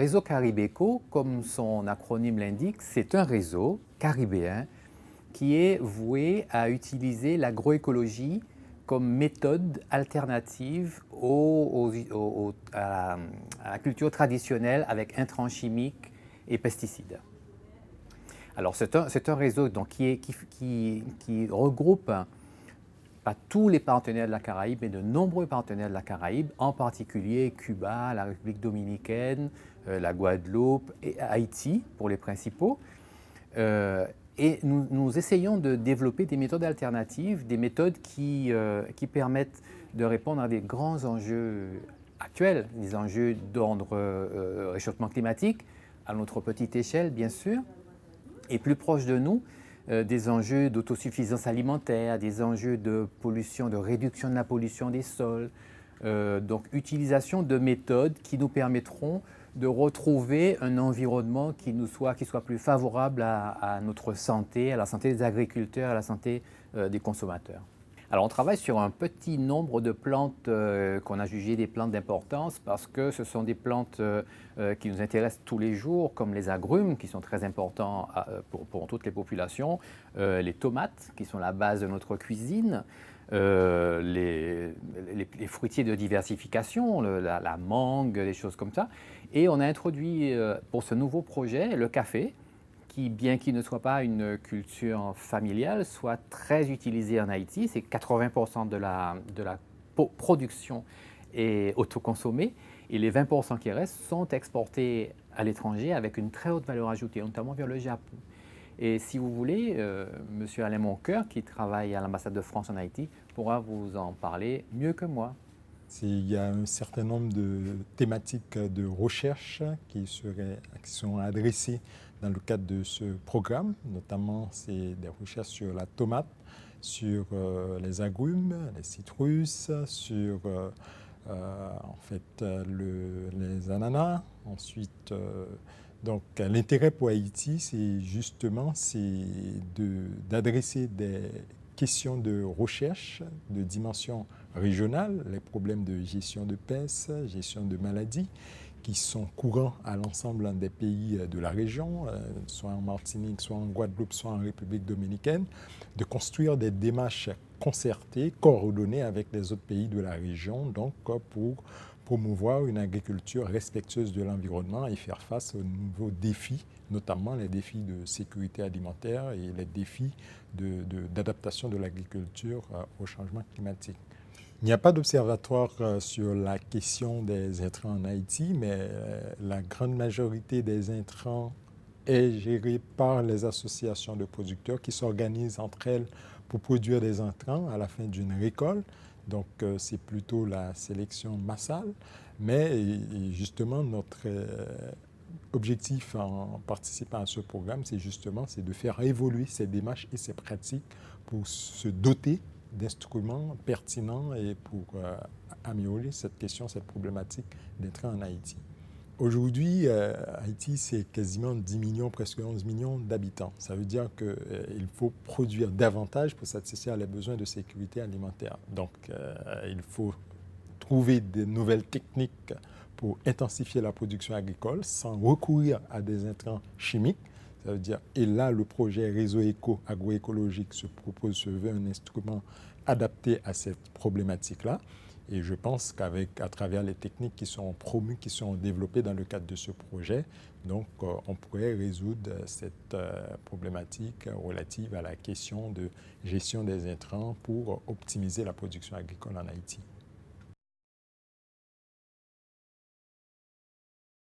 Réseau Caribeco, comme son acronyme l'indique, c'est un réseau caribéen qui est voué à utiliser l'agroécologie comme méthode alternative à la culture traditionnelle avec intrants chimiques et pesticides. Alors c'est un réseau donc, qui regroupe pas tous les partenaires de la Caraïbe, mais de nombreux partenaires de la Caraïbe, en particulier Cuba, la République dominicaine, la Guadeloupe et Haïti pour les principaux. Et nous essayons de développer des méthodes alternatives, des méthodes qui permettent de répondre à des grands enjeux actuels, des enjeux d'ordre réchauffement climatique, à notre petite échelle bien sûr, et plus proche de nous, des enjeux d'autosuffisance alimentaire, des enjeux de pollution, de réduction de la pollution des sols. Donc utilisation de méthodes qui nous permettront de retrouver un environnement qui soit plus favorable à notre santé, à la santé des agriculteurs, à la santé des consommateurs. Alors on travaille sur un petit nombre de plantes qu'on a jugées des plantes d'importance parce que ce sont des plantes qui nous intéressent tous les jours, comme les agrumes qui sont très importants pour toutes les populations, les tomates qui sont la base de notre cuisine, les fruitiers de diversification, la mangue, des choses comme ça. Et on a introduit pour ce nouveau projet le café, qui, bien qu'il ne soit pas une culture familiale, soit très utilisé en Haïti. C'est 80% de la production est autoconsommée et les 20% qui restent sont exportés à l'étranger avec une très haute valeur ajoutée, notamment vers le Japon. Et si vous voulez, M. Alain Moncoeur, qui travaille à l'ambassade de France en Haïti, pourra vous en parler mieux que moi. Il y a un certain nombre de thématiques de recherche qui sont adressées dans le cadre de ce programme. Notamment, c'est des recherches sur la tomate, sur les agrumes, les citrus, sur les ananas. Ensuite, donc l'intérêt pour Haïti, c'est d'adresser des questions de recherche de dimension régionale, les problèmes de gestion de peste, gestion de maladies, qui sont courants à l'ensemble des pays de la région, soit en Martinique, soit en Guadeloupe, soit en République dominicaine, de construire des démarches concertées, coordonnées avec les autres pays de la région, donc pour promouvoir une agriculture respectueuse de l'environnement et faire face aux nouveaux défis, notamment les défis de sécurité alimentaire et les défis d'adaptation de l'agriculture au changement climatique. Il n'y a pas d'observatoire sur la question des intrants en Haïti, mais la grande majorité des intrants est gérée par les associations de producteurs qui s'organisent entre elles pour produire des intrants à la fin d'une récolte. Donc, c'est plutôt la sélection massale. Mais justement, notre objectif en participant à ce programme, c'est de faire évoluer ces démarches et ces pratiques pour se doter d'instruments pertinents et pour améliorer cette problématique d'intrants en Haïti. Aujourd'hui, Haïti, c'est quasiment 10 millions, presque 11 millions d'habitants. Ça veut dire qu'il faut produire davantage pour satisfaire les besoins de sécurité alimentaire. Donc, il faut trouver de nouvelles techniques pour intensifier la production agricole sans recourir à des intrants chimiques. Ça veut dire, et là, le projet Réseau agroécologique se veut un instrument adapté à cette problématique-là. Et je pense qu'à travers les techniques qui sont promues, qui sont développées dans le cadre de ce projet, donc on pourrait résoudre cette problématique relative à la question de gestion des intrants pour optimiser la production agricole en Haïti.